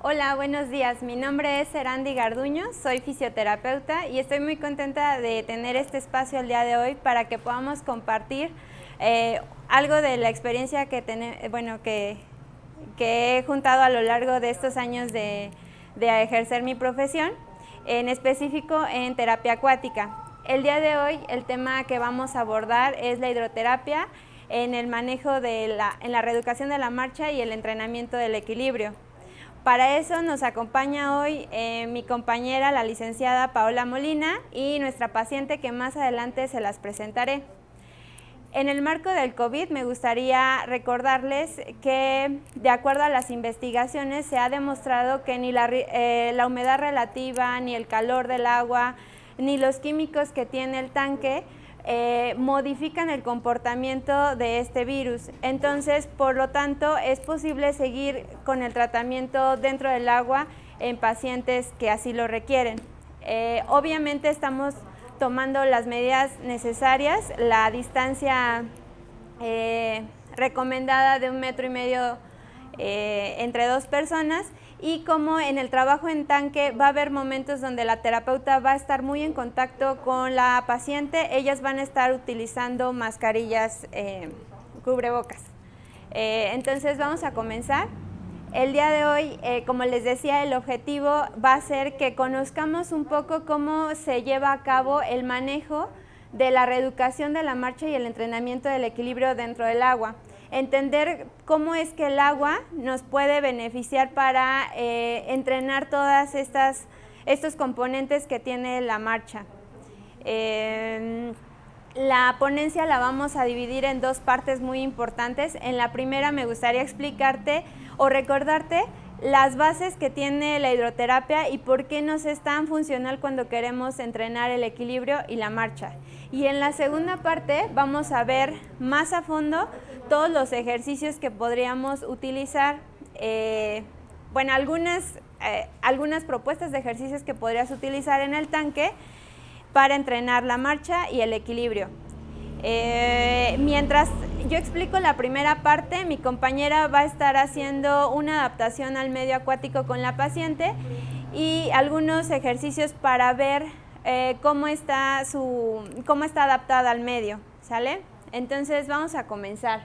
Hola, buenos días. Mi nombre es Serandi Garduño, soy fisioterapeuta y estoy muy contenta de tener este espacio el día de hoy para que podamos compartir algo de la experiencia que he juntado a lo largo de estos años de ejercer mi profesión, en específico en terapia acuática. El día de hoy el tema que vamos a abordar es la hidroterapia en el manejo en la reeducación de la marcha y el entrenamiento del equilibrio. Para eso nos acompaña hoy mi compañera, la licenciada Paola Molina, y nuestra paciente que más adelante se las presentaré. En el marco del COVID me gustaría recordarles que, de acuerdo a las investigaciones, se ha demostrado que ni la humedad relativa, ni el calor del agua, ni los químicos que tiene el tanque modifican el comportamiento de este virus. Entonces, por lo tanto, es posible seguir con el tratamiento dentro del agua en pacientes que así lo requieren. Obviamente estamos tomando las medidas necesarias, la distancia recomendada de 1,5 metros entre dos personas, y como en el trabajo en tanque va a haber momentos donde la terapeuta va a estar muy en contacto con la paciente, ellas van a estar utilizando mascarillas cubrebocas. Entonces vamos a comenzar. El día de hoy, como les decía, el objetivo va a ser que conozcamos un poco cómo se lleva a cabo el manejo de la reeducación de la marcha y el entrenamiento del equilibrio dentro del agua. Entender cómo es que el agua nos puede beneficiar para entrenar todas estos componentes que tiene la marcha. La ponencia la vamos a dividir en dos partes muy importantes. En la primera me gustaría explicarte o recordarte las bases que tiene la hidroterapia y por qué nos es tan funcional cuando queremos entrenar el equilibrio y la marcha. Y en la segunda parte vamos a ver más a fondo todos los ejercicios que podríamos utilizar, algunas propuestas de ejercicios que podrías utilizar en el tanque para entrenar la marcha y el equilibrio. Mientras yo explico la primera parte, mi compañera va a estar haciendo una adaptación al medio acuático con la paciente y algunos ejercicios para ver cómo está adaptada al medio, ¿sale? Entonces vamos a comenzar.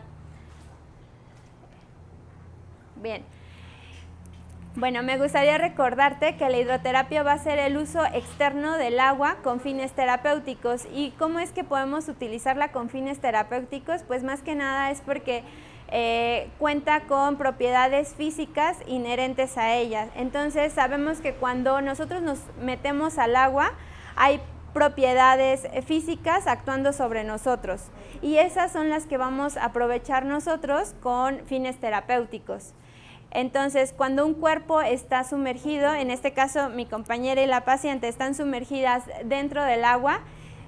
Bien. Bueno, me gustaría recordarte que la hidroterapia va a ser el uso externo del agua con fines terapéuticos. ¿Y cómo es que podemos utilizarla con fines terapéuticos? Pues más que nada es porque cuenta con propiedades físicas inherentes a ella. Entonces sabemos que cuando nosotros nos metemos al agua hay propiedades físicas actuando sobre nosotros y esas son las que vamos a aprovechar nosotros con fines terapéuticos. Entonces, cuando un cuerpo está sumergido, en este caso mi compañera y la paciente están sumergidas dentro del agua,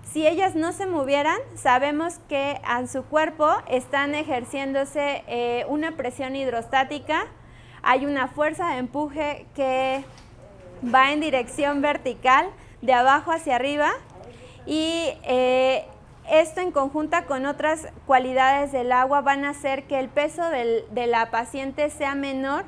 si ellas no se movieran, sabemos que a su cuerpo están ejerciéndose una presión hidrostática, hay una fuerza de empuje que va en dirección vertical, de abajo hacia arriba, y esto en conjunta con otras cualidades del agua van a hacer que el peso de la paciente sea menor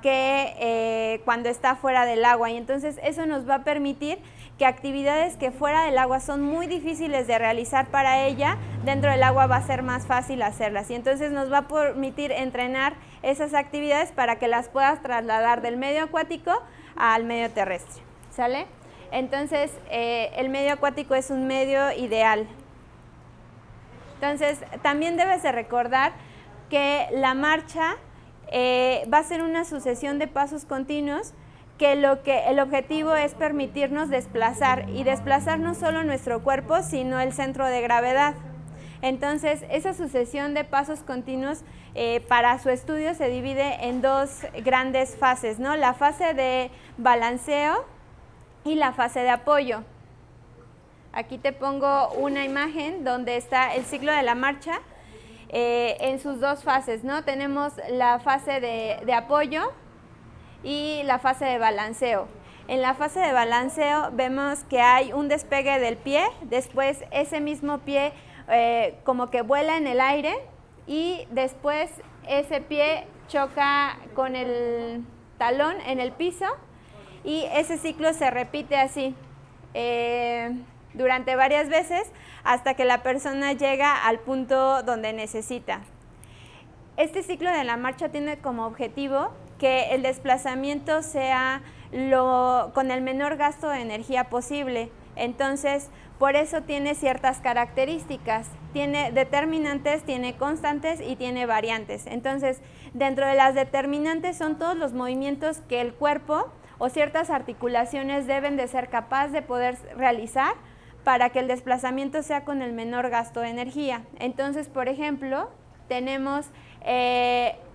que cuando está fuera del agua, y entonces eso nos va a permitir que actividades que fuera del agua son muy difíciles de realizar para ella, dentro del agua va a ser más fácil hacerlas, y entonces nos va a permitir entrenar esas actividades para que las puedas trasladar del medio acuático al medio terrestre, ¿sale? Entonces el medio acuático es un medio ideal. Entonces, también debes de recordar que la marcha va a ser una sucesión de pasos continuos que el objetivo es permitirnos desplazar, y desplazar no solo nuestro cuerpo, sino el centro de gravedad. Entonces, esa sucesión de pasos continuos para su estudio se divide en dos grandes fases, ¿no? La fase de balanceo y la fase de apoyo. Aquí te pongo una imagen donde está el ciclo de la marcha en sus dos fases, ¿no? Tenemos la fase de apoyo y la fase de balanceo. En la fase de balanceo vemos que hay un despegue del pie, después ese mismo pie como que vuela en el aire y después ese pie choca con el talón en el piso y ese ciclo se repite así durante varias veces hasta que la persona llega al punto donde necesita. Este ciclo de la marcha tiene como objetivo que el desplazamiento sea con el menor gasto de energía posible. Entonces, por eso tiene ciertas características. Tiene determinantes, tiene constantes y tiene variantes. Entonces, dentro de las determinantes son todos los movimientos que el cuerpo o ciertas articulaciones deben de ser capaz de poder realizar para que el desplazamiento sea con el menor gasto de energía. Entonces, por ejemplo, tenemos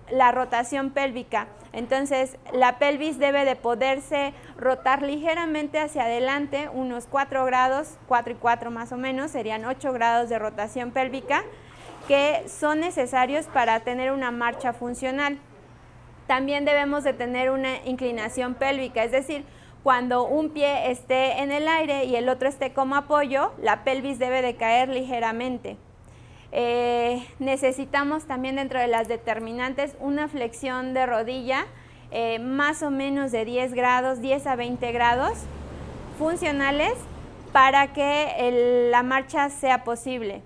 la rotación pélvica. Entonces, la pelvis debe de poderse rotar ligeramente hacia adelante, unos 4 grados, 4 y 4 más o menos, serían 8 grados de rotación pélvica, que son necesarios para tener una marcha funcional. También debemos de tener una inclinación pélvica, es decir, cuando un pie esté en el aire y el otro esté como apoyo, la pelvis debe de caer ligeramente. Necesitamos también dentro de las determinantes una flexión de rodilla más o menos de 10 grados, 10 a 20 grados funcionales para que la marcha sea posible.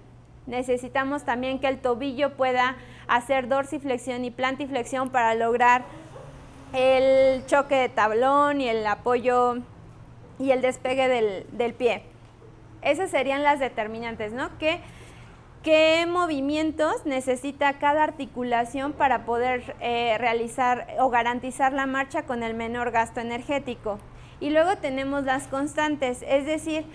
Necesitamos también que el tobillo pueda hacer dorsiflexión y plantiflexión para lograr el choque de tablón y el apoyo y el despegue del pie. Esas serían las determinantes, ¿no? ¿Qué movimientos necesita cada articulación para poder realizar o garantizar la marcha con el menor gasto energético? Y luego tenemos las constantes, es decir,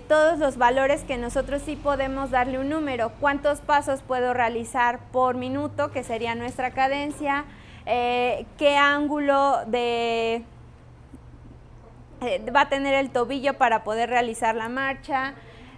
todos los valores que nosotros sí podemos darle un número. ¿Cuántos pasos puedo realizar por minuto, que sería nuestra cadencia? ¿Qué ángulo va a tener el tobillo para poder realizar la marcha?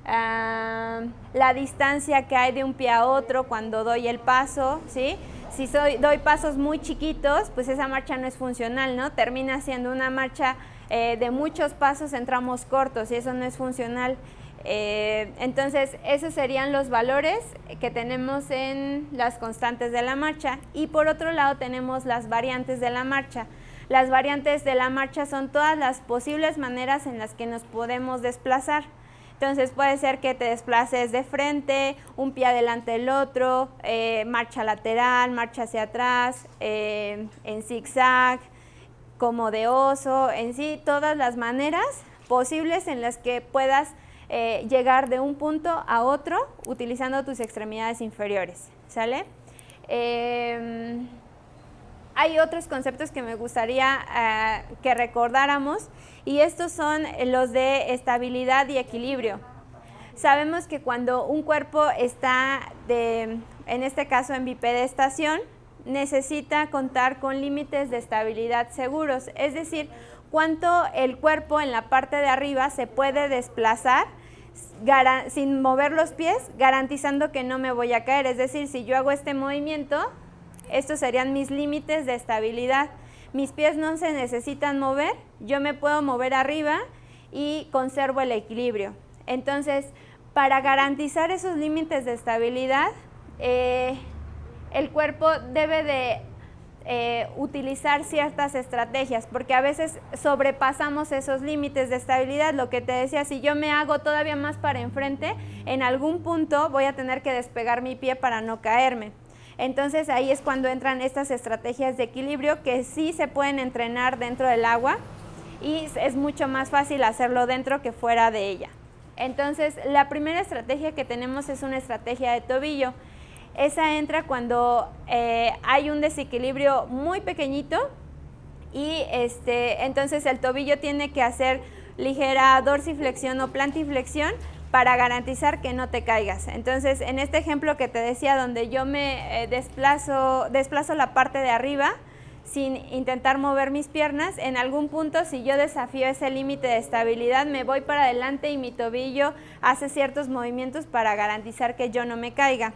La distancia que hay de un pie a otro cuando doy el paso, ¿sí? Si doy pasos muy chiquitos, pues esa marcha no es funcional, ¿no? Termina siendo una marcha de muchos pasos en tramos cortos y eso no es funcional. Entonces, esos serían los valores que tenemos en las constantes de la marcha. Y por otro lado tenemos las variantes de la marcha. Las variantes de la marcha son todas las posibles maneras en las que nos podemos desplazar. Entonces puede ser que te desplaces de frente, un pie adelante del otro, marcha lateral, marcha hacia atrás, en zigzag, como de oso, en sí todas las maneras posibles en las que puedas llegar de un punto a otro utilizando tus extremidades inferiores, ¿sale? Hay otros conceptos que me gustaría que recordáramos y estos son los de estabilidad y equilibrio. Sabemos que cuando un cuerpo está, en este caso en bipedestación, necesita contar con límites de estabilidad seguros, es decir, cuánto el cuerpo en la parte de arriba se puede desplazar sin mover los pies, garantizando que no me voy a caer. Es decir, si yo hago este movimiento, estos serían mis límites de estabilidad. Mis pies no se necesitan mover, yo me puedo mover arriba y conservo el equilibrio. Entonces, para garantizar esos límites de estabilidad, el cuerpo debe de utilizar ciertas estrategias, porque a veces sobrepasamos esos límites de estabilidad. Lo que te decía, si yo me hago todavía más para enfrente, en algún punto voy a tener que despegar mi pie para no caerme. Entonces ahí es cuando entran estas estrategias de equilibrio que sí se pueden entrenar dentro del agua y es mucho más fácil hacerlo dentro que fuera de ella. Entonces la primera estrategia que tenemos es una estrategia de tobillo. Esa entra cuando hay un desequilibrio muy pequeñito y entonces el tobillo tiene que hacer ligera dorsiflexión o plantiflexión para garantizar que no te caigas. Entonces, en este ejemplo que te decía, donde yo me desplazo la parte de arriba sin intentar mover mis piernas, en algún punto, si yo desafío ese límite de estabilidad, me voy para adelante y mi tobillo hace ciertos movimientos para garantizar que yo no me caiga.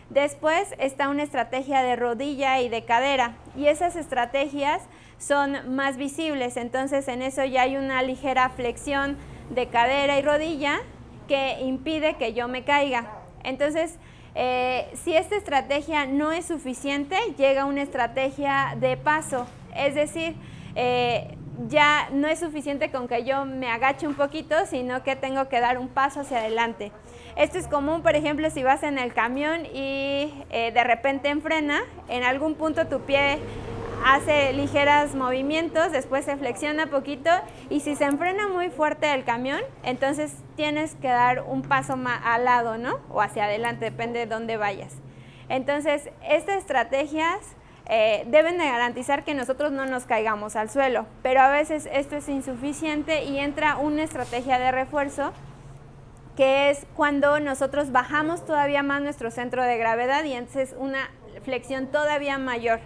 Después está una estrategia de rodilla y de cadera, y esas estrategias son más visibles. Entonces, en eso ya hay una ligera flexión de cadera y rodilla que impide que yo me caiga. Entonces, si esta estrategia no es suficiente, llega una estrategia de paso. Es decir, ya no es suficiente con que yo me agache un poquito, sino que tengo que dar un paso hacia adelante. Esto es común, por ejemplo, si vas en el camión y de repente enfrena, en algún punto tu pie hace ligeros movimientos, después se flexiona poquito y si se enfrena muy fuerte el camión, entonces tienes que dar un paso más al lado, ¿no? O hacia adelante, depende de dónde vayas. Entonces, estas estrategias deben de garantizar que nosotros no nos caigamos al suelo, pero a veces esto es insuficiente y entra una estrategia de refuerzo, que es cuando nosotros bajamos todavía más nuestro centro de gravedad y entonces una flexión todavía mayor,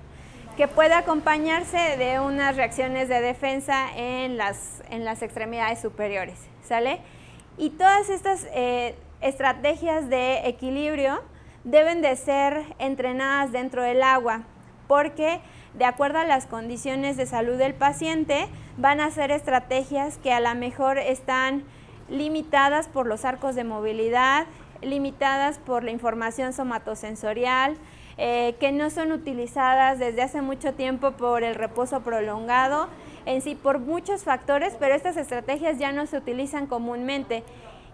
que puede acompañarse de unas reacciones de defensa en las extremidades superiores, ¿sale? Y todas estas estrategias de equilibrio deben de ser entrenadas dentro del agua, porque de acuerdo a las condiciones de salud del paciente, van a ser estrategias que a lo mejor están limitadas por los arcos de movilidad, limitadas por la información somatosensorial, que no son utilizadas desde hace mucho tiempo por el reposo prolongado, en sí por muchos factores, pero estas estrategias ya no se utilizan comúnmente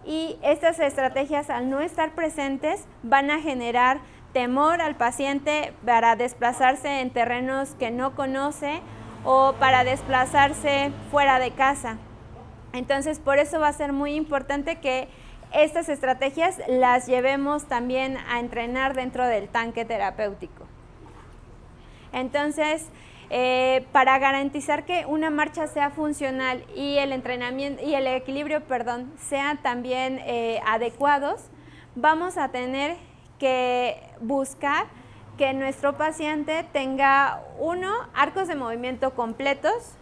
y estas estrategias al no estar presentes van a generar temor al paciente para desplazarse en terrenos que no conoce o para desplazarse fuera de casa. Entonces, por eso va a ser muy importante que estas estrategias las llevemos también a entrenar dentro del tanque terapéutico. Entonces, para garantizar que una marcha sea funcional y el entrenamiento y el equilibrio, sean también adecuados, vamos a tener que buscar que nuestro paciente tenga arcos de movimiento completos,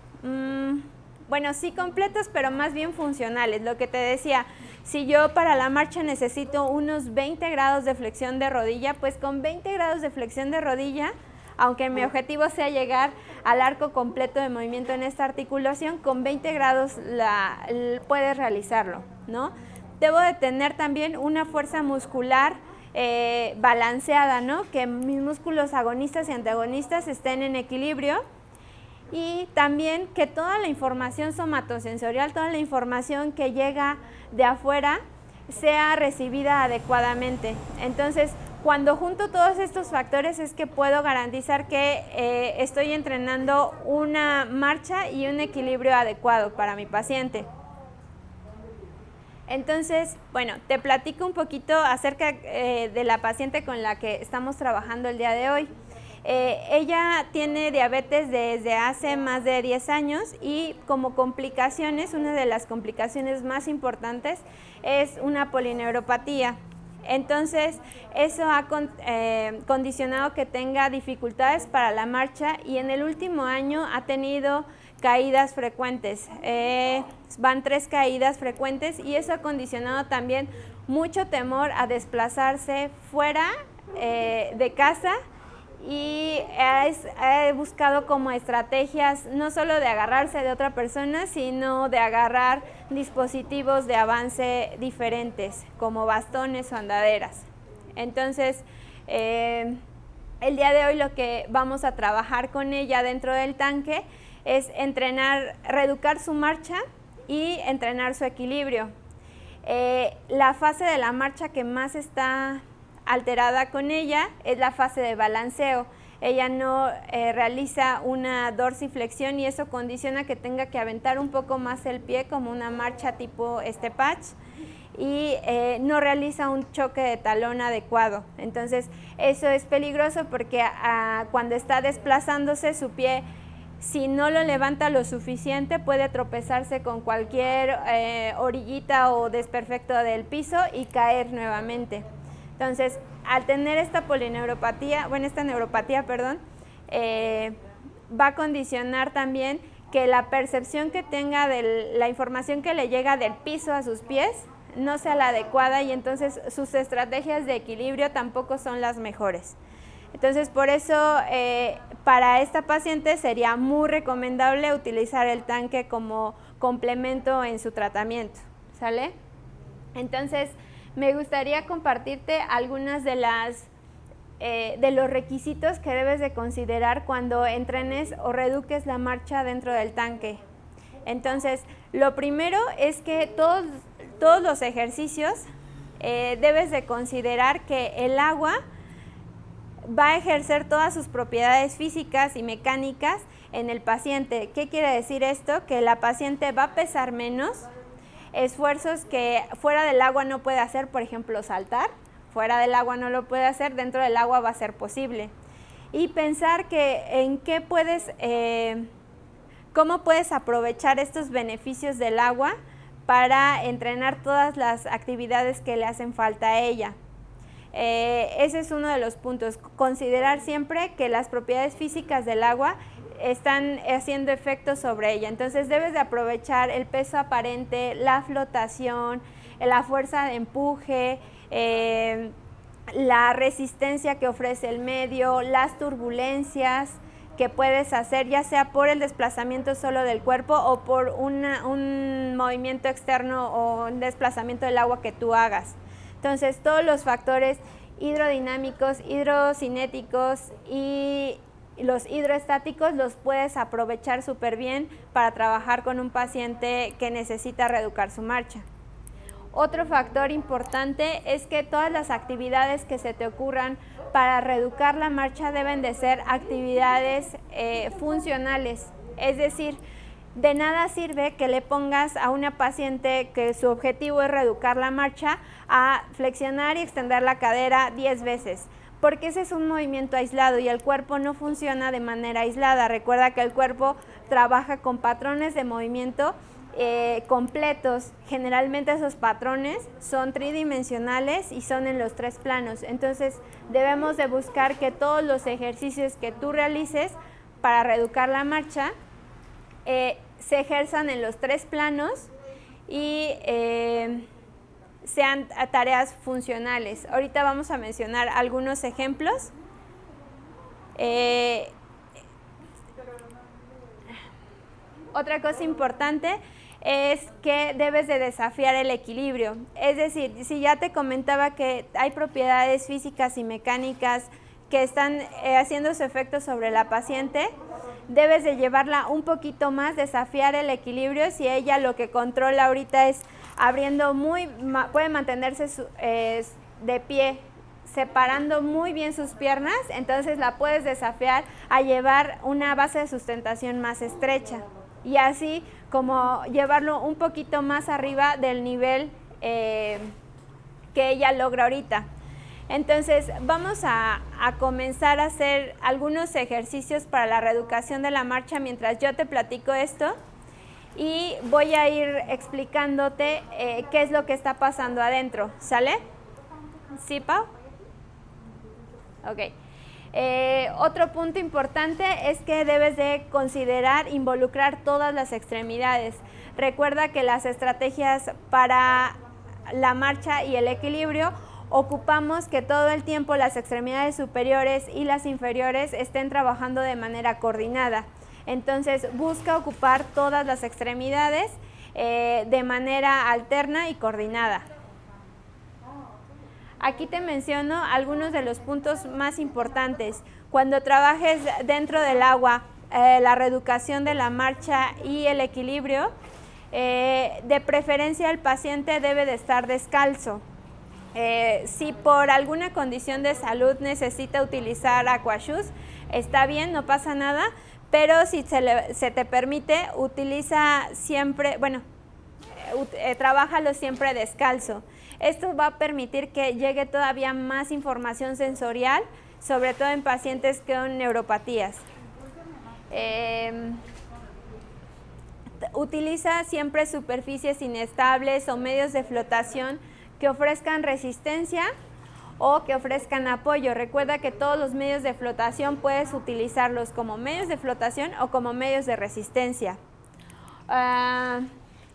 bueno, sí completos, pero más bien funcionales. Lo que te decía, si yo para la marcha necesito unos 20 grados de flexión de rodilla, pues con 20 grados de flexión de rodilla, aunque mi objetivo sea llegar al arco completo de movimiento en esta articulación, con 20 grados puedes realizarlo, ¿no? Debo de tener también una fuerza muscular balanceada, ¿no? Que mis músculos agonistas y antagonistas estén en equilibrio. Y también que toda la información somatosensorial, toda la información que llega de afuera sea recibida adecuadamente. Entonces, cuando junto todos estos factores es que puedo garantizar que estoy entrenando una marcha y un equilibrio adecuado para mi paciente. Entonces, bueno, te platico un poquito acerca de la paciente con la que estamos trabajando el día de hoy. Ella tiene diabetes desde hace más de 10 años y como complicaciones, una de las complicaciones más importantes es una polineuropatía. Entonces, eso ha condicionado que tenga dificultades para la marcha y en el último año ha tenido caídas frecuentes. Van 3 caídas frecuentes y eso ha condicionado también mucho temor a desplazarse fuera de casa. Y he buscado como estrategias no solo de agarrarse de otra persona, sino de agarrar dispositivos de avance diferentes, como bastones o andaderas. Entonces, el día de hoy lo que vamos a trabajar con ella dentro del tanque es reeducar su marcha y entrenar su equilibrio. La fase de la marcha que más está alterada con ella es la fase de balanceo. Ella no realiza una dorsiflexión y eso condiciona que tenga que aventar un poco más el pie como una marcha tipo patch y no realiza un choque de talón adecuado. Entonces eso es peligroso porque cuando está desplazándose su pie, si no lo levanta lo suficiente, puede tropezarse con cualquier orillita o desperfecto del piso y caer nuevamente. Entonces, al tener esta polineuropatía, esta neuropatía, va a condicionar también que la percepción que tenga de la información que le llega del piso a sus pies no sea la adecuada y entonces sus estrategias de equilibrio tampoco son las mejores. Entonces, por eso, para esta paciente sería muy recomendable utilizar el tanque como complemento en su tratamiento, ¿sale? Entonces, me gustaría compartirte algunas de las de los requisitos que debes de considerar cuando entrenes o reeduques la marcha dentro del tanque. Entonces, lo primero es que todos los ejercicios debes de considerar que el agua va a ejercer todas sus propiedades físicas y mecánicas en el paciente. ¿Qué quiere decir esto? Que la paciente va a pesar menos, esfuerzos que fuera del agua no puede hacer, por ejemplo, saltar, fuera del agua no lo puede hacer, dentro del agua va a ser posible. Y pensar que en qué puedes, cómo puedes aprovechar estos beneficios del agua para entrenar todas las actividades que le hacen falta a ella. Ese es uno de los puntos, considerar siempre que las propiedades físicas del agua están haciendo efecto sobre ella. Entonces debes de aprovechar el peso aparente, la flotación, la fuerza de empuje, la resistencia que ofrece el medio, las turbulencias que puedes hacer, ya sea por el desplazamiento solo del cuerpo o por un movimiento externo o un desplazamiento del agua que tú hagas. Entonces, todos los factores hidrodinámicos, hidrocinéticos y los hidroestáticos los puedes aprovechar súper bien para trabajar con un paciente que necesita reeducar su marcha. Otro factor importante es que todas las actividades que se te ocurran para reeducar la marcha deben de ser actividades funcionales, es decir, de nada sirve que le pongas a una paciente que su objetivo es reeducar la marcha a flexionar y extender la cadera 10 veces, porque ese es un movimiento aislado y el cuerpo no funciona de manera aislada. Recuerda que el cuerpo trabaja con patrones de movimiento completos. Generalmente esos patrones son tridimensionales y son en los 3 planos. Entonces debemos de buscar que todos los ejercicios que tú realices para reeducar la marcha se ejerzan en los 3 planos y sean tareas funcionales. Ahorita vamos a mencionar algunos ejemplos. Otra cosa importante es que debes de desafiar el equilibrio. Es decir, si ya te comentaba que hay propiedades físicas y mecánicas que están haciendo su efecto sobre la paciente, debes de llevarla un poquito más, desafiar el equilibrio. Si ella lo que controla ahorita es abriendo puede mantenerse de pie, separando muy bien sus piernas, entonces la puedes desafiar a llevar una base de sustentación más estrecha y así como llevarlo un poquito más arriba del nivel que ella logra ahorita. Entonces vamos a comenzar a hacer algunos ejercicios para la reeducación de la marcha mientras yo te platico esto y voy a ir explicándote qué es lo que está pasando adentro, ¿sale? ¿Sí, Pau? Ok. Otro punto importante es que debes de considerar involucrar todas las extremidades. Recuerda que las estrategias para la marcha y el equilibrio ocupamos que todo el tiempo las extremidades superiores y las inferiores estén trabajando de manera coordinada. Entonces busca ocupar todas las extremidades de manera alterna y coordinada. Aquí te menciono algunos de los puntos más importantes. Cuando trabajes dentro del agua, la reeducación de la marcha y el equilibrio, de preferencia el paciente debe de estar descalzo. Si por alguna condición de salud necesita utilizar aquashoes, está bien, no pasa nada, pero si se te permite, utiliza siempre, trabájalo siempre descalzo. Esto va a permitir que llegue todavía más información sensorial, sobre todo en pacientes con neuropatías. Utiliza siempre superficies inestables o medios de flotación que ofrezcan resistencia o que ofrezcan apoyo. Recuerda que todos los medios de flotación puedes utilizarlos como medios de flotación o como medios de resistencia.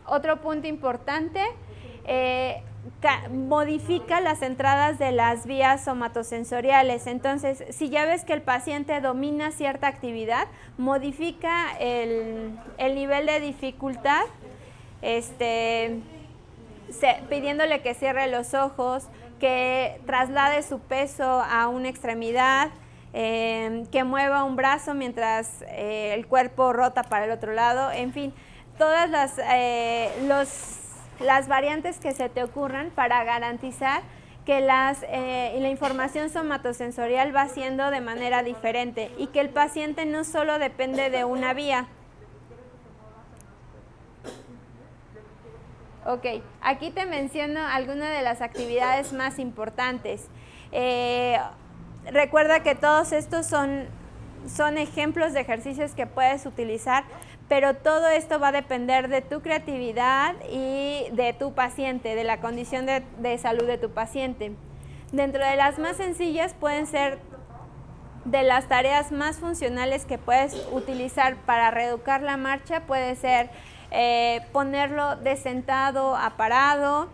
Otro punto importante, modifica las entradas de las vías somatosensoriales. Entonces, si ya ves que el paciente domina cierta actividad, modifica el nivel de dificultad, pidiéndole que cierre los ojos, que traslade su peso a una extremidad, que mueva un brazo mientras el cuerpo rota para el otro lado, en fin, todas las variantes que se te ocurran para garantizar que la información somatosensorial va siendo de manera diferente y que el paciente no solo depende de una vía. Ok, aquí te menciono algunas de las actividades más importantes. Recuerda que todos estos son ejemplos de ejercicios que puedes utilizar, pero todo esto va a depender de tu creatividad y de tu paciente, de la condición de salud de tu paciente. Dentro de las más sencillas pueden ser de las tareas más funcionales que puedes utilizar para reeducar la marcha, puede ser ponerlo de sentado a parado,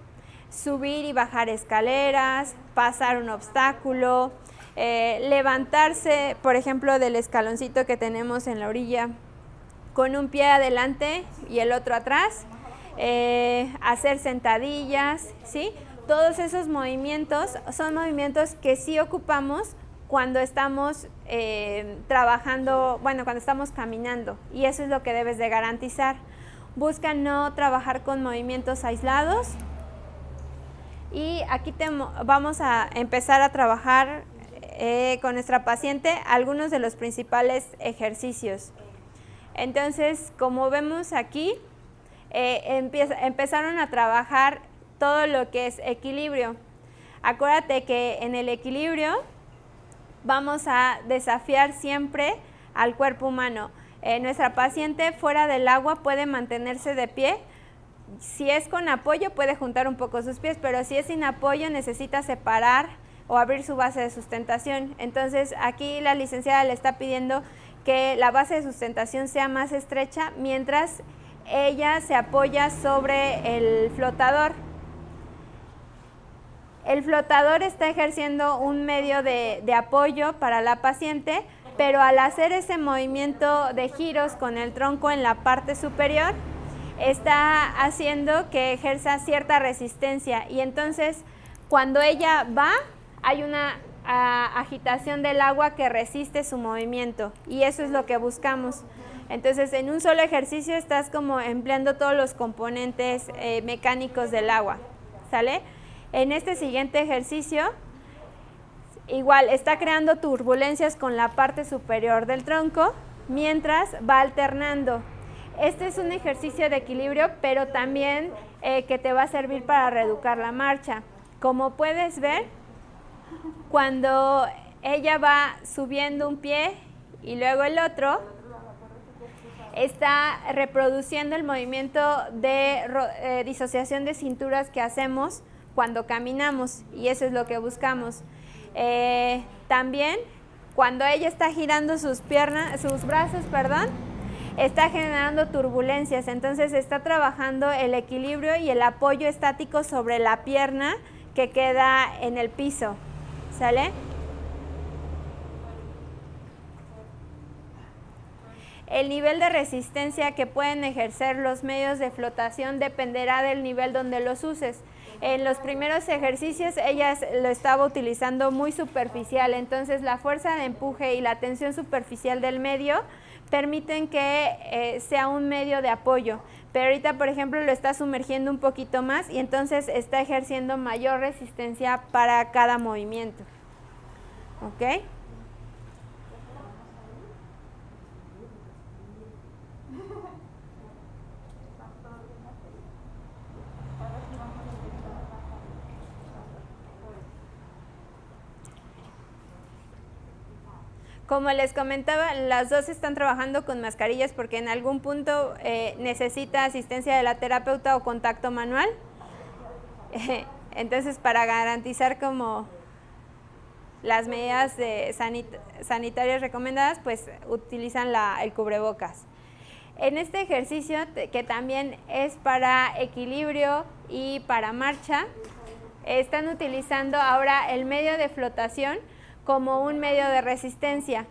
subir y bajar escaleras, pasar un obstáculo, levantarse, por ejemplo, del escaloncito que tenemos en la orilla con un pie adelante y el otro atrás, hacer sentadillas, ¿sí? Todos esos movimientos son movimientos que sí ocupamos cuando estamos trabajando, bueno, cuando estamos caminando, y eso es lo que debes de garantizar. Busca no trabajar con movimientos aislados, y aquí vamos a empezar a trabajar con nuestra paciente algunos de los principales ejercicios. Entonces, como vemos aquí, empezaron a trabajar todo lo que es equilibrio. Acuérdate que en el equilibrio vamos a desafiar siempre al cuerpo humano. Nuestra paciente fuera del agua puede mantenerse de pie. Si es con apoyo puede juntar un poco sus pies, pero si es sin apoyo necesita separar o abrir su base de sustentación. Entonces aquí la licenciada le está pidiendo que la base de sustentación sea más estrecha mientras ella se apoya sobre el flotador. El flotador está ejerciendo un medio de apoyo para la paciente, pero al hacer ese movimiento de giros con el tronco en la parte superior, está haciendo que ejerza cierta resistencia, y entonces cuando ella va hay una agitación del agua que resiste su movimiento, y eso es lo que buscamos. Entonces en un solo ejercicio estás como empleando todos los componentes mecánicos del agua, ¿sale? En este siguiente ejercicio igual está creando turbulencias con la parte superior del tronco mientras va alternando. Este es un ejercicio de equilibrio, pero también que te va a servir para reeducar la marcha. Como puedes ver, cuando ella va subiendo un pie y luego el otro, está reproduciendo el movimiento de disociación de cinturas que hacemos cuando caminamos, y eso es lo que buscamos. También cuando ella está girando sus brazos, está generando turbulencias, entonces está trabajando el equilibrio y el apoyo estático sobre la pierna que queda en el piso, ¿sale? El nivel de resistencia que pueden ejercer los medios de flotación dependerá del nivel donde los uses. En los primeros ejercicios ella lo estaba utilizando muy superficial, entonces la fuerza de empuje y la tensión superficial del medio permiten que sea un medio de apoyo. Pero ahorita, por ejemplo, lo está sumergiendo un poquito más y entonces está ejerciendo mayor resistencia para cada movimiento. ¿Ok? Como les comentaba, las dos están trabajando con mascarillas porque en algún punto necesita asistencia de la terapeuta o contacto manual. Entonces, para garantizar como las medidas sanitarias recomendadas, pues utilizan el cubrebocas. En este ejercicio, que también es para equilibrio y para marcha, están utilizando ahora el medio de flotación como un medio de resistencia,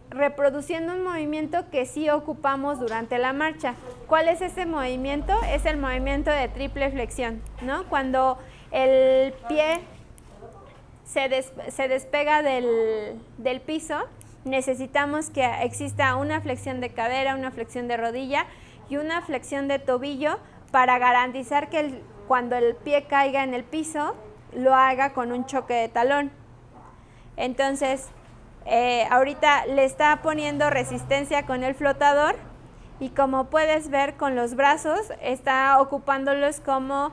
reproduciendo un movimiento que sí ocupamos durante la marcha. ¿Cuál es ese movimiento? Es el movimiento de triple flexión, ¿no? Cuando el pie se despega del piso, necesitamos que exista una flexión de cadera, una flexión de rodilla y una flexión de tobillo para garantizar que cuando el pie caiga en el piso, lo haga con un choque de talón. Entonces, ahorita le está poniendo resistencia con el flotador y como puedes ver con los brazos, está ocupándolos como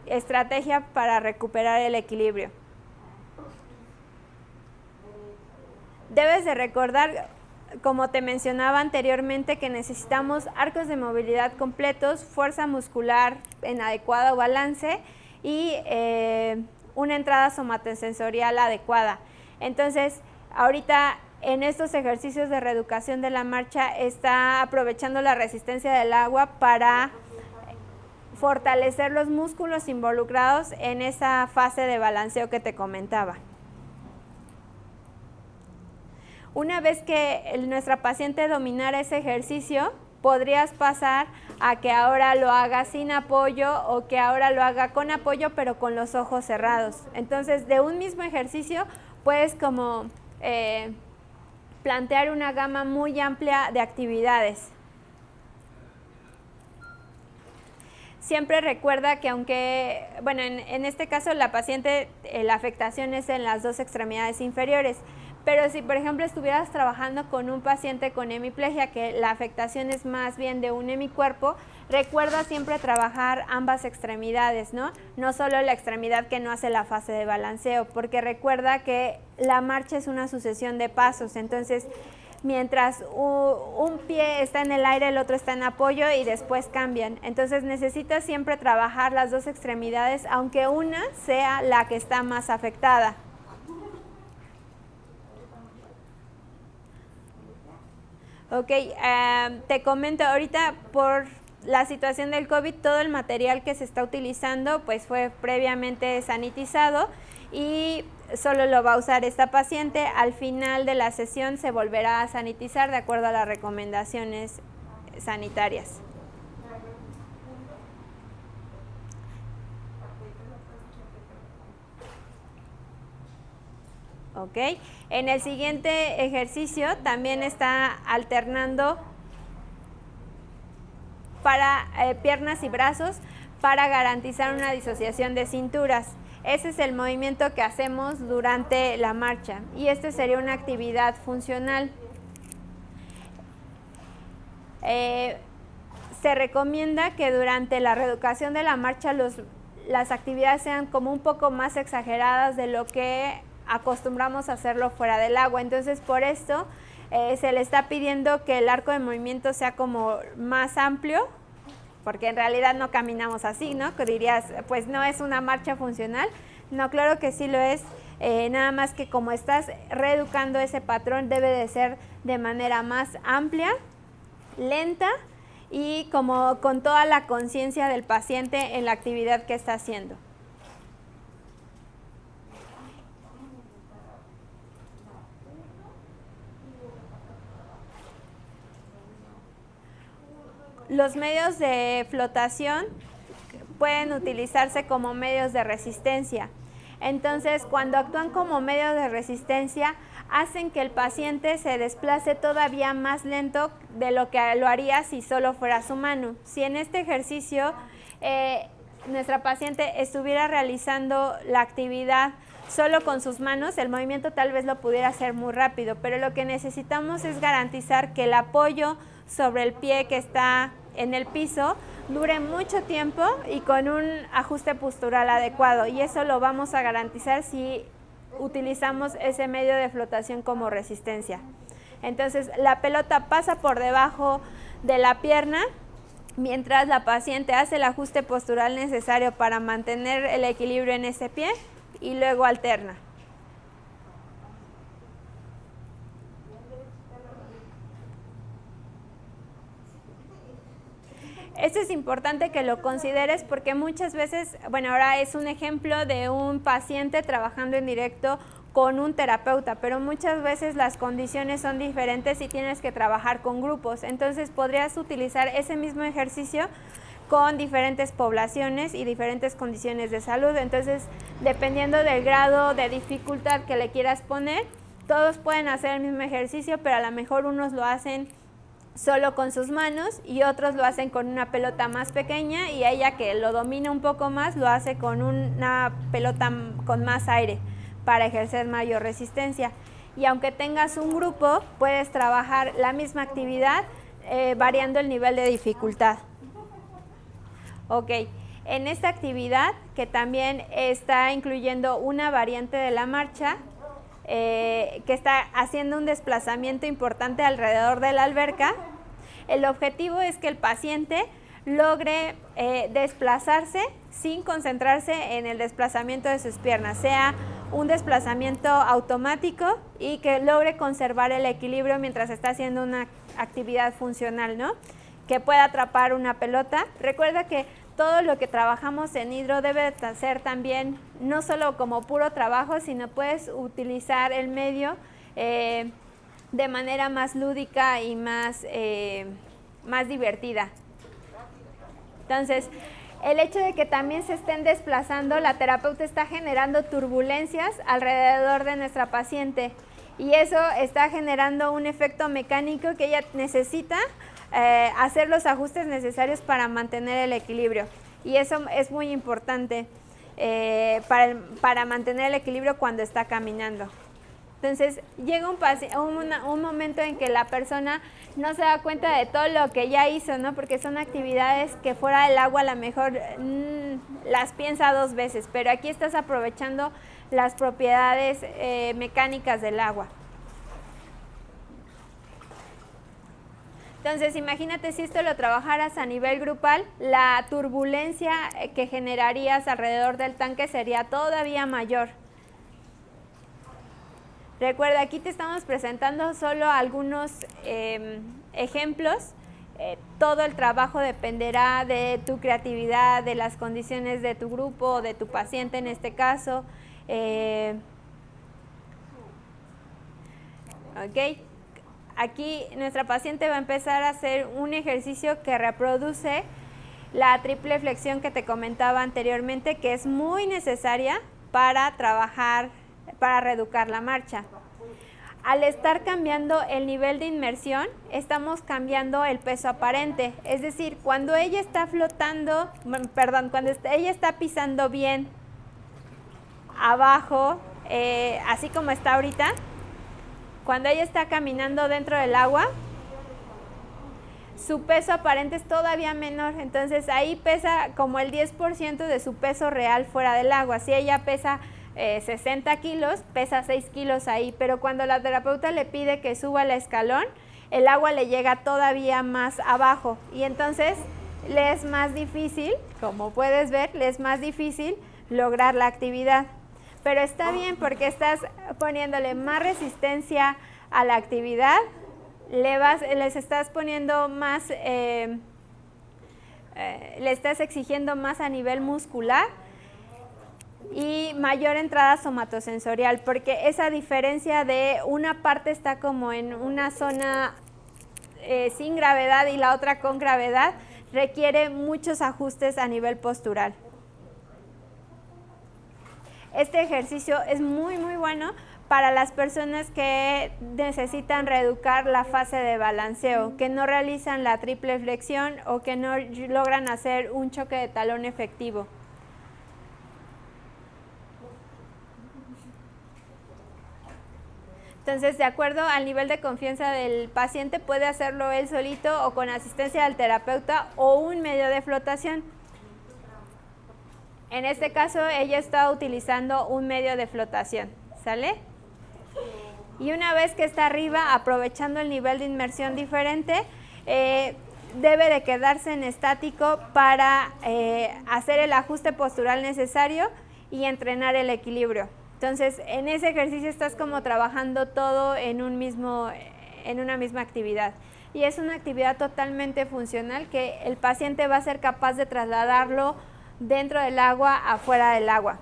estrategia para recuperar el equilibrio. Debes de recordar, como te mencionaba anteriormente, que necesitamos arcos de movilidad completos, fuerza muscular en adecuado balance y una entrada somatosensorial adecuada. Entonces, ahorita en estos ejercicios de reeducación de la marcha está aprovechando la resistencia del agua para fortalecer los músculos involucrados en esa fase de balanceo que te comentaba. Una vez que nuestra paciente dominara ese ejercicio, podrías pasar a que ahora lo haga sin apoyo o que ahora lo haga con apoyo pero con los ojos cerrados. Entonces, de un mismo ejercicio puedes como plantear una gama muy amplia de actividades. Siempre recuerda que aunque, bueno, en este caso la paciente, la afectación es en las dos extremidades inferiores, pero si por ejemplo estuvieras trabajando con un paciente con hemiplegia, que la afectación es más bien de un hemicuerpo, recuerda siempre trabajar ambas extremidades, ¿no? No solo la extremidad que no hace la fase de balanceo, porque recuerda que la marcha es una sucesión de pasos, entonces mientras un pie está en el aire, el otro está en apoyo y después cambian. Entonces necesitas siempre trabajar las dos extremidades, aunque una sea la que está más afectada. Ok, te comento ahorita por la situación del COVID, todo el material que se está utilizando pues fue previamente sanitizado y solo lo va a usar esta paciente. Al final de la sesión se volverá a sanitizar de acuerdo a las recomendaciones sanitarias. Ok, en el siguiente ejercicio también está alternando para piernas y brazos para garantizar una disociación de cinturas. Ese es el movimiento que hacemos durante la marcha y esta sería una actividad funcional. Se recomienda que durante la reeducación de la marcha las actividades sean como un poco más exageradas de lo que acostumbramos a hacerlo fuera del agua. Entonces, por esto se le está pidiendo que el arco de movimiento sea como más amplio, porque en realidad no caminamos así, ¿no? Que dirías, pues no es una marcha funcional. No, claro que sí lo es, nada más que como estás reeducando ese patrón, debe de ser de manera más amplia, lenta y como con toda la conciencia del paciente en la actividad que está haciendo. Los medios de flotación pueden utilizarse como medios de resistencia. Entonces, cuando actúan como medios de resistencia, hacen que el paciente se desplace todavía más lento de lo que lo haría si solo fuera su mano. Si en este ejercicio nuestra paciente estuviera realizando la actividad solo con sus manos, el movimiento tal vez lo pudiera hacer muy rápido, pero lo que necesitamos es garantizar que el apoyo sobre el pie que está en el piso dure mucho tiempo y con un ajuste postural adecuado, y eso lo vamos a garantizar si utilizamos ese medio de flotación como resistencia. Entonces la pelota pasa por debajo de la pierna mientras la paciente hace el ajuste postural necesario para mantener el equilibrio en ese pie y luego alterna. Esto es importante que lo consideres porque muchas veces, bueno, ahora es un ejemplo de un paciente trabajando en directo con un terapeuta, pero muchas veces las condiciones son diferentes y tienes que trabajar con grupos. Entonces podrías utilizar ese mismo ejercicio con diferentes poblaciones y diferentes condiciones de salud. Entonces, dependiendo del grado de dificultad que le quieras poner, todos pueden hacer el mismo ejercicio, pero a lo mejor unos lo hacen solo con sus manos y otros lo hacen con una pelota más pequeña, y ella, que lo domina un poco más, lo hace con una pelota con más aire para ejercer mayor resistencia. Y aunque tengas un grupo, puedes trabajar la misma actividad variando el nivel de dificultad. Ok, en esta actividad, que también está incluyendo una variante de la marcha, que está haciendo un desplazamiento importante alrededor de la alberca, el objetivo es que el paciente logre desplazarse sin concentrarse en el desplazamiento de sus piernas, sea un desplazamiento automático y que logre conservar el equilibrio mientras está haciendo una actividad funcional, ¿no? Que pueda atrapar una pelota. Recuerda que todo lo que trabajamos en hidro debe ser también no solo como puro trabajo, sino puedes utilizar el medio de manera más lúdica y más divertida. Entonces, el hecho de que también se estén desplazando, la terapeuta está generando turbulencias alrededor de nuestra paciente, y eso está generando un efecto mecánico que ella necesita hacer los ajustes necesarios para mantener el equilibrio, y eso es muy importante para mantener el equilibrio cuando está caminando. Entonces llega un momento en que la persona no se da cuenta de todo lo que ya hizo, ¿no? Porque son actividades que fuera del agua a lo mejor las piensa dos veces, pero aquí estás aprovechando las propiedades mecánicas del agua. Entonces, imagínate si esto lo trabajaras a nivel grupal, la turbulencia que generarías alrededor del tanque sería todavía mayor. Recuerda, aquí te estamos presentando solo algunos ejemplos. Todo el trabajo dependerá de tu creatividad, de las condiciones de tu grupo, de tu paciente en este caso. Ok. Aquí nuestra paciente va a empezar a hacer un ejercicio que reproduce la triple flexión que te comentaba anteriormente, que es muy necesaria para trabajar, para reeducar la marcha. Al estar cambiando el nivel de inmersión, estamos cambiando el peso aparente. Es decir, cuando ella está flotando, cuando ella está pisando bien abajo, así como está ahorita, cuando ella está caminando dentro del agua, su peso aparente es todavía menor. Entonces ahí pesa como el 10% de su peso real fuera del agua. Si ella pesa 60 kilos, pesa 6 kilos ahí, pero cuando la terapeuta le pide que suba el escalón, el agua le llega todavía más abajo, y entonces le es más difícil, como puedes ver, le es más difícil lograr la actividad. Pero está bien, porque estás poniéndole más resistencia a la actividad, les estás poniendo más, le estás exigiendo más a nivel muscular y mayor entrada somatosensorial, porque esa diferencia de una parte está como en una zona sin gravedad y la otra con gravedad, requiere muchos ajustes a nivel postural. Este ejercicio es muy bueno para las personas que necesitan reeducar la fase de balanceo, que no realizan la triple flexión o que no logran hacer un choque de talón efectivo. Entonces, de acuerdo al nivel de confianza del paciente, puede hacerlo él solito o con asistencia del terapeuta o un medio de flotación. En este caso, ella está utilizando un medio de flotación, ¿sale? Y una vez que está arriba, aprovechando el nivel de inmersión diferente, debe de quedarse en estático para hacer el ajuste postural necesario y entrenar el equilibrio. Entonces, en ese ejercicio estás como trabajando todo en una misma actividad. Y es una actividad totalmente funcional que el paciente va a ser capaz de trasladarlo dentro del agua, afuera del agua.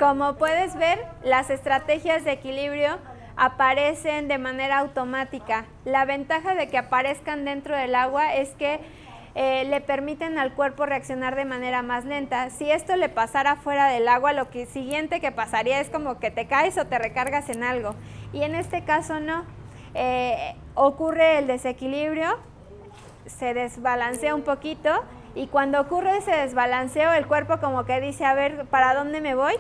Como puedes ver, las estrategias de equilibrio aparecen de manera automática. La ventaja de que aparezcan dentro del agua es que le permiten al cuerpo reaccionar de manera más lenta. Si esto le pasara fuera del agua, lo siguiente que pasaría es como que te caes o te recargas en algo. Y en este caso no. Ocurre el desequilibrio, se desbalancea un poquito, y cuando ocurre ese desbalanceo, el cuerpo como que dice, a ver, ¿para dónde me voy?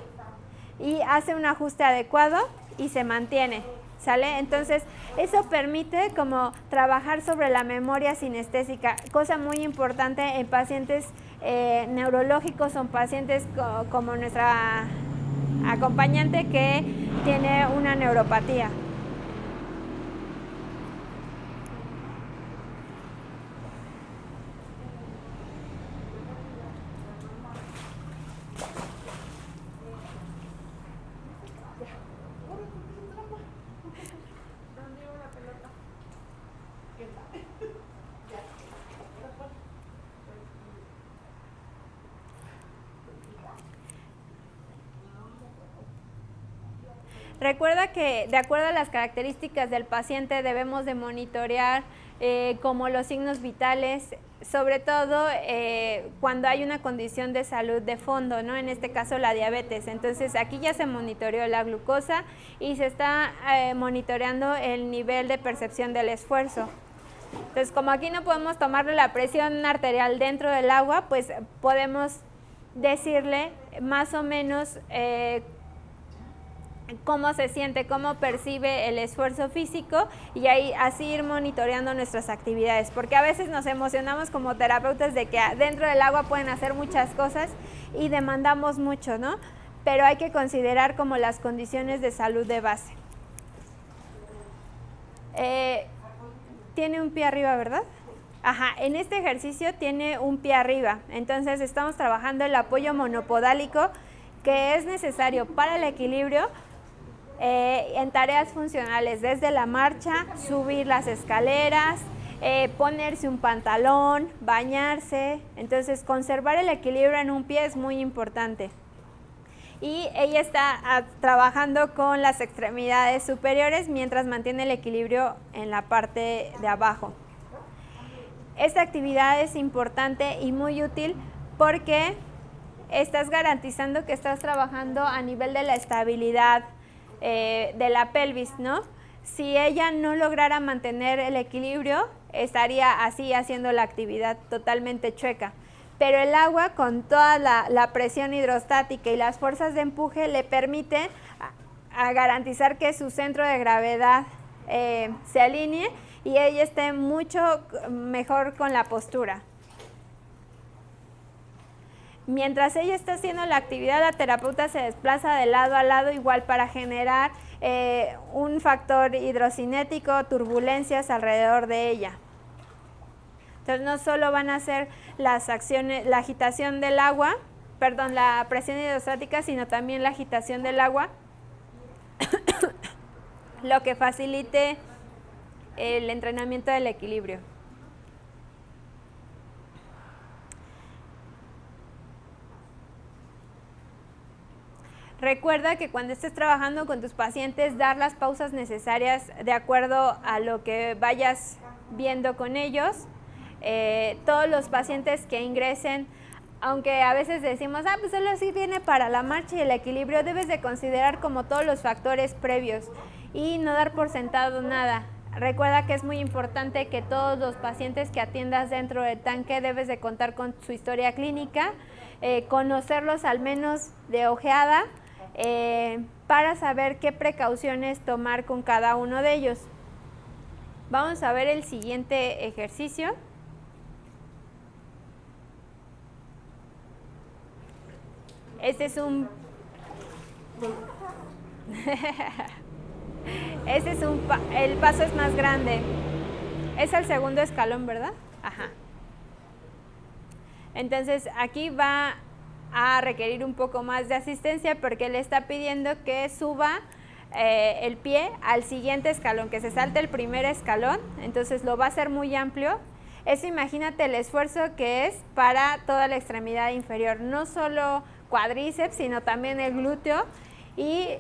Y hace un ajuste adecuado y se mantiene, ¿sale? Entonces, eso permite como trabajar sobre la memoria sinestésica, cosa muy importante en pacientes neurológicos o pacientes como nuestra acompañante que tiene una neuropatía. Recuerda que de acuerdo a las características del paciente debemos de monitorear como los signos vitales, sobre todo cuando hay una condición de salud de fondo, ¿no? En este caso la diabetes. Entonces aquí ya se monitoreó la glucosa y se está monitoreando el nivel de percepción del esfuerzo. Entonces, como aquí no podemos tomarle la presión arterial dentro del agua, pues podemos decirle más o menos cómo se siente, cómo percibe el esfuerzo físico, y ahí así ir monitoreando nuestras actividades, porque a veces nos emocionamos como terapeutas de que dentro del agua pueden hacer muchas cosas y demandamos mucho, ¿no? Pero hay que considerar como las condiciones de salud de base. Tiene un pie arriba, ¿verdad? Ajá, en este ejercicio tiene un pie arriba, entonces estamos trabajando el apoyo monopodálico que es necesario para el equilibrio en tareas funcionales, desde la marcha, subir las escaleras, ponerse un pantalón, bañarse. Entonces, conservar el equilibrio en un pie es muy importante. Y ella está trabajando con las extremidades superiores mientras mantiene el equilibrio en la parte de abajo. Esta actividad es importante y muy útil porque estás garantizando que estás trabajando a nivel de la estabilidad de la pelvis, ¿no? Si ella no lograra mantener el equilibrio, estaría así haciendo la actividad totalmente chueca. Pero el agua, con toda la presión hidrostática y las fuerzas de empuje, le permite a garantizar que su centro de gravedad se alinee y ella esté mucho mejor con la postura. Mientras ella está haciendo la actividad, la terapeuta se desplaza de lado a lado igual para generar un factor hidrocinético, turbulencias alrededor de ella. Entonces no solo van a hacer las acciones, la agitación del agua, perdón, la presión hidrostática, sino también la agitación del agua, lo que facilite el entrenamiento del equilibrio. Recuerda que cuando estés trabajando con tus pacientes, dar las pausas necesarias de acuerdo a lo que vayas viendo con ellos. Todos los pacientes que ingresen, aunque a veces decimos, pues solo así viene para la marcha y el equilibrio, debes de considerar como todos los factores previos y no dar por sentado nada. Recuerda que es muy importante que todos los pacientes que atiendas dentro del tanque debes de contar con su historia clínica, conocerlos al menos de ojeada, para saber qué precauciones tomar con cada uno de ellos. Vamos a ver el siguiente ejercicio. Este es el paso es más grande. Es el segundo escalón, ¿verdad? Ajá. Entonces aquí va a requerir un poco más de asistencia porque le está pidiendo que suba el pie al siguiente escalón, que se salte el primer escalón, entonces lo va a hacer muy amplio. Eso, imagínate el esfuerzo que es para toda la extremidad inferior, no solo cuádriceps, sino también el glúteo, y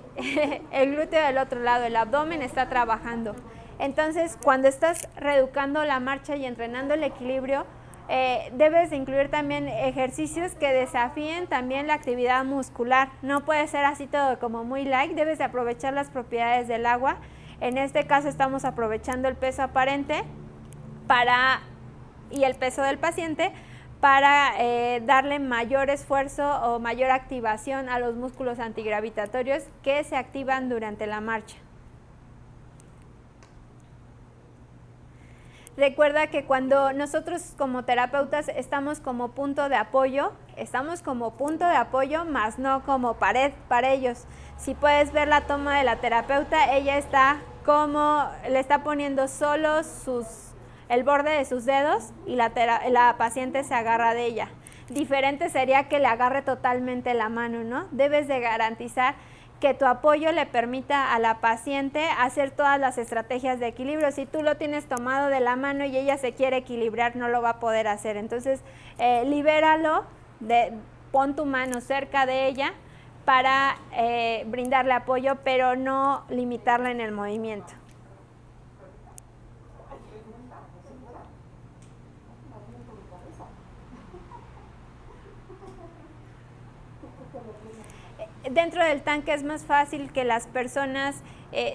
el glúteo del otro lado, el abdomen está trabajando. Entonces, cuando estás reeducando la marcha y entrenando el equilibrio, debes de incluir también ejercicios que desafíen también la actividad muscular. No puede ser así todo como muy light, debes de aprovechar las propiedades del agua. En este caso estamos aprovechando el peso aparente y el peso del paciente para darle mayor esfuerzo o mayor activación a los músculos antigravitatorios que se activan durante la marcha. Recuerda que cuando nosotros como terapeutas estamos como punto de apoyo, más no como pared para ellos. Si puedes ver la toma de la terapeuta, ella está como, le está poniendo solo el borde de sus dedos y la paciente se agarra de ella. Diferente sería que le agarre totalmente la mano, ¿no? Debes de garantizar que tu apoyo le permita a la paciente hacer todas las estrategias de equilibrio. Si tú lo tienes tomado de la mano y ella se quiere equilibrar, no lo va a poder hacer. Entonces, libéralo, pon tu mano cerca de ella para brindarle apoyo, pero no limitarla en el movimiento. Dentro del tanque es más fácil que las personas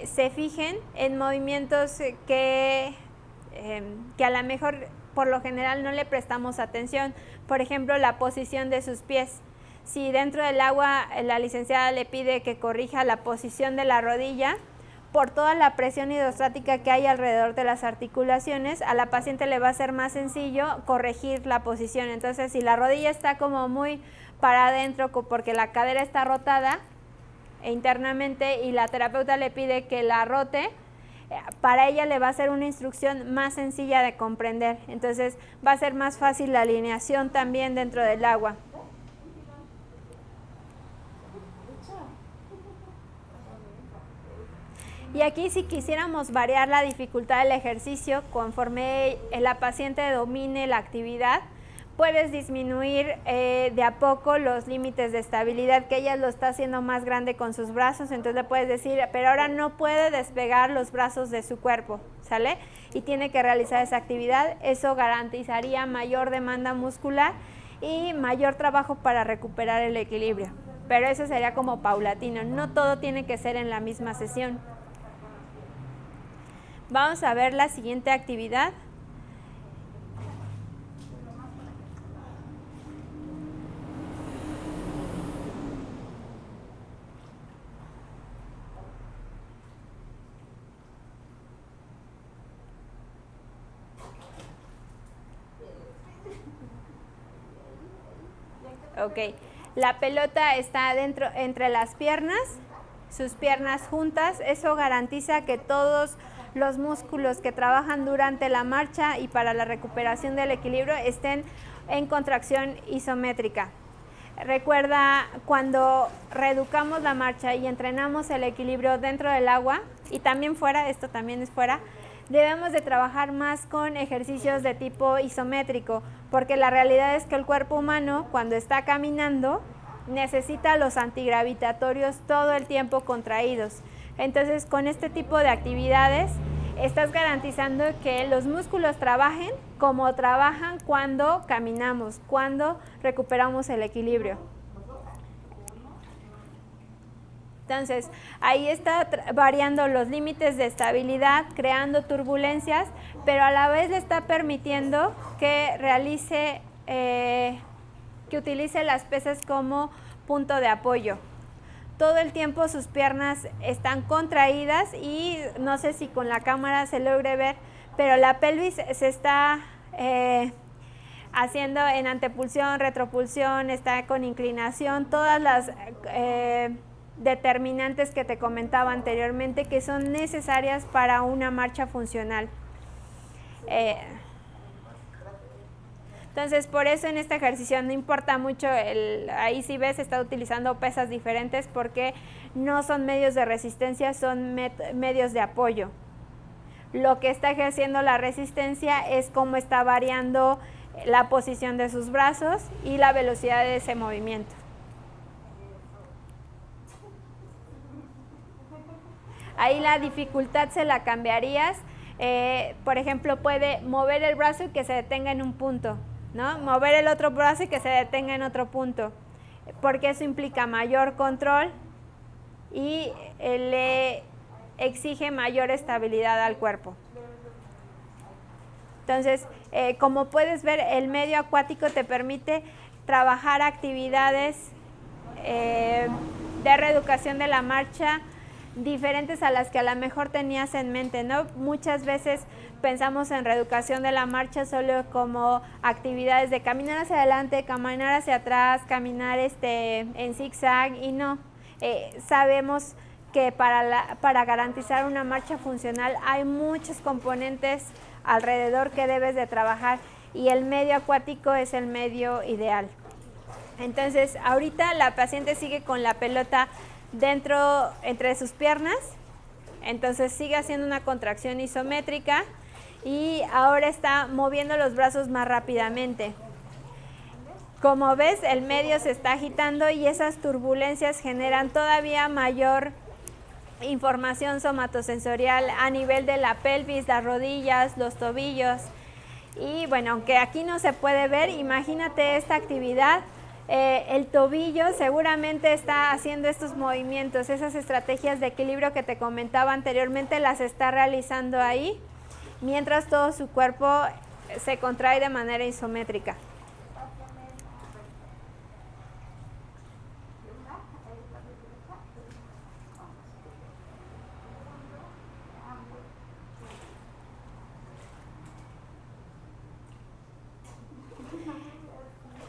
se fijen en movimientos que a lo mejor por lo general no le prestamos atención. Por ejemplo, la posición de sus pies. Si dentro del agua la licenciada le pide que corrija la posición de la rodilla, por toda la presión hidrostática que hay alrededor de las articulaciones, a la paciente le va a ser más sencillo corregir la posición. Entonces, si la rodilla está como muy para adentro porque la cadera está rotada internamente y la terapeuta le pide que la rote, para ella le va a ser una instrucción más sencilla de comprender. Entonces, va a ser más fácil la alineación también dentro del agua. Y aquí si quisiéramos variar la dificultad del ejercicio conforme la paciente domine la actividad, puedes disminuir de a poco los límites de estabilidad, que ella lo está haciendo más grande con sus brazos, entonces le puedes decir, pero ahora no puede despegar los brazos de su cuerpo, ¿sale? Y tiene que realizar esa actividad, eso garantizaría mayor demanda muscular y mayor trabajo para recuperar el equilibrio, pero eso sería como paulatino, no todo tiene que ser en la misma sesión. Vamos a ver la siguiente actividad. Ok, la pelota está entre las piernas, sus piernas juntas, eso garantiza que todos los músculos que trabajan durante la marcha y para la recuperación del equilibrio estén en contracción isométrica. Recuerda, cuando reeducamos la marcha y entrenamos el equilibrio dentro del agua y también fuera, esto también es fuera, debemos de trabajar más con ejercicios de tipo isométrico, porque la realidad es que el cuerpo humano cuando está caminando necesita los antigravitatorios todo el tiempo contraídos. Entonces, con este tipo de actividades estás garantizando que los músculos trabajen como trabajan cuando caminamos, cuando recuperamos el equilibrio. Entonces, ahí está variando los límites de estabilidad, creando turbulencias, pero a la vez le está permitiendo que realice, que utilice las pesas como punto de apoyo. Todo el tiempo sus piernas están contraídas y no sé si con la cámara se logre ver, pero la pelvis se está haciendo en antepulsión, retropulsión, está con inclinación, todas las determinantes que te comentaba anteriormente que son necesarias para una marcha funcional. Entonces, por eso en este ejercicio no importa mucho, ahí si ves está utilizando pesas diferentes porque no son medios de resistencia, son medios de apoyo. Lo que está ejerciendo la resistencia es cómo está variando la posición de sus brazos y la velocidad de ese movimiento. Ahí la dificultad se la cambiarías. Por ejemplo, puede mover el brazo y que se detenga en un punto, ¿no? Mover el otro brazo y que se detenga en otro punto, porque eso implica mayor control y le exige mayor estabilidad al cuerpo. Entonces, como puedes ver, el medio acuático te permite trabajar actividades de reeducación de la marcha diferentes a las que a lo mejor tenías en mente, ¿no? Muchas veces pensamos en reeducación de la marcha solo como actividades de caminar hacia adelante, caminar hacia atrás, caminar en zigzag, y no. Sabemos que para garantizar una marcha funcional hay muchos componentes alrededor que debes de trabajar, y el medio acuático es el medio ideal. Entonces, ahorita la paciente sigue con la pelota entre sus piernas, entonces sigue haciendo una contracción isométrica y ahora está moviendo los brazos más rápidamente. Como ves, el medio se está agitando y esas turbulencias generan todavía mayor información somatosensorial a nivel de la pelvis, las rodillas, los tobillos. Y bueno, aunque aquí no se puede ver, imagínate esta actividad. El tobillo seguramente está haciendo estos movimientos, esas estrategias de equilibrio que te comentaba anteriormente las está realizando ahí, mientras todo su cuerpo se contrae de manera isométrica.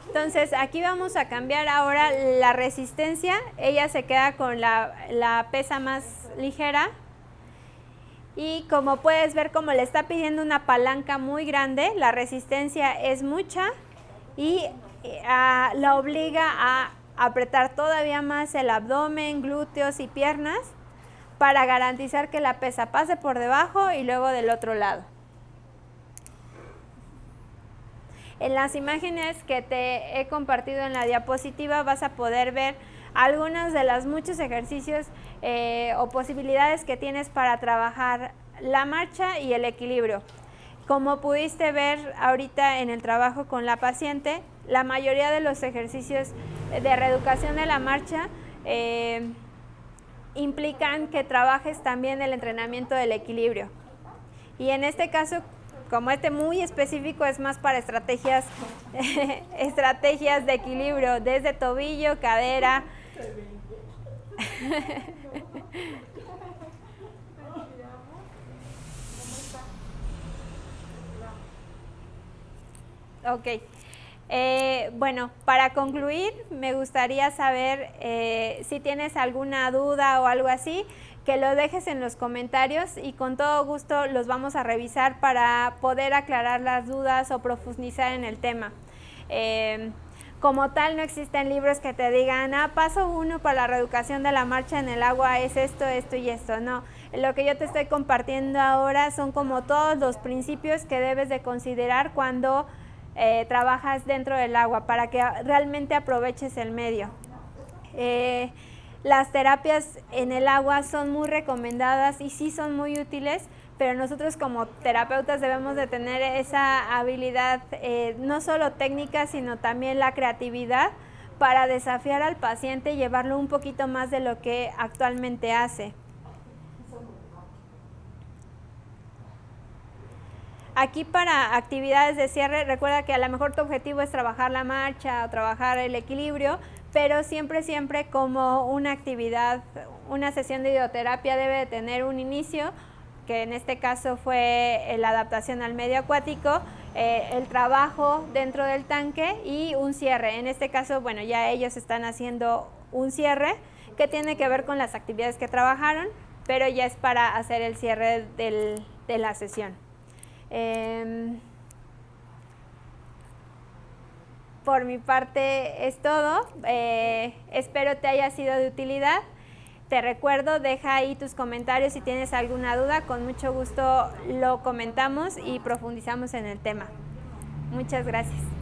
Entonces, aquí vamos a cambiar ahora la resistencia. Ella se queda con la pesa más ligera. Y como puedes ver, como le está pidiendo una palanca muy grande, la resistencia es mucha y la obliga a apretar todavía más el abdomen, glúteos y piernas para garantizar que la pesa pase por debajo y luego del otro lado. En las imágenes que te he compartido en la diapositiva vas a poder ver algunos de los muchos ejercicios o posibilidades que tienes para trabajar la marcha y el equilibrio. Como pudiste ver ahorita en el trabajo con la paciente, la mayoría de los ejercicios de reeducación de la marcha implican que trabajes también el entrenamiento del equilibrio. Y en este caso, como muy específico, es más para estrategias de equilibrio, desde tobillo, cadera. Ok. Bueno, para concluir, me gustaría saber si tienes alguna duda o algo así, que lo dejes en los comentarios y con todo gusto los vamos a revisar para poder aclarar las dudas o profundizar en el tema. Como tal, no existen libros que te digan, paso 1 para la reeducación de la marcha en el agua es esto, esto y esto. No, lo que yo te estoy compartiendo ahora son como todos los principios que debes de considerar cuando trabajas dentro del agua para que realmente aproveches el medio. Las terapias en el agua son muy recomendadas y sí son muy útiles, pero nosotros como terapeutas debemos de tener esa habilidad, no solo técnica, sino también la creatividad para desafiar al paciente y llevarlo un poquito más de lo que actualmente hace. Aquí para actividades de cierre, recuerda que a lo mejor tu objetivo es trabajar la marcha o trabajar el equilibrio, pero siempre como una actividad, una sesión de hidroterapia debe de tener un inicio, que en este caso fue la adaptación al medio acuático, el trabajo dentro del tanque y un cierre. En este caso, bueno, ya ellos están haciendo un cierre que tiene que ver con las actividades que trabajaron, pero ya es para hacer el cierre de la sesión. Por mi parte es todo. Espero te haya sido de utilidad. Te recuerdo, deja ahí tus comentarios si tienes alguna duda, con mucho gusto lo comentamos y profundizamos en el tema. Muchas gracias.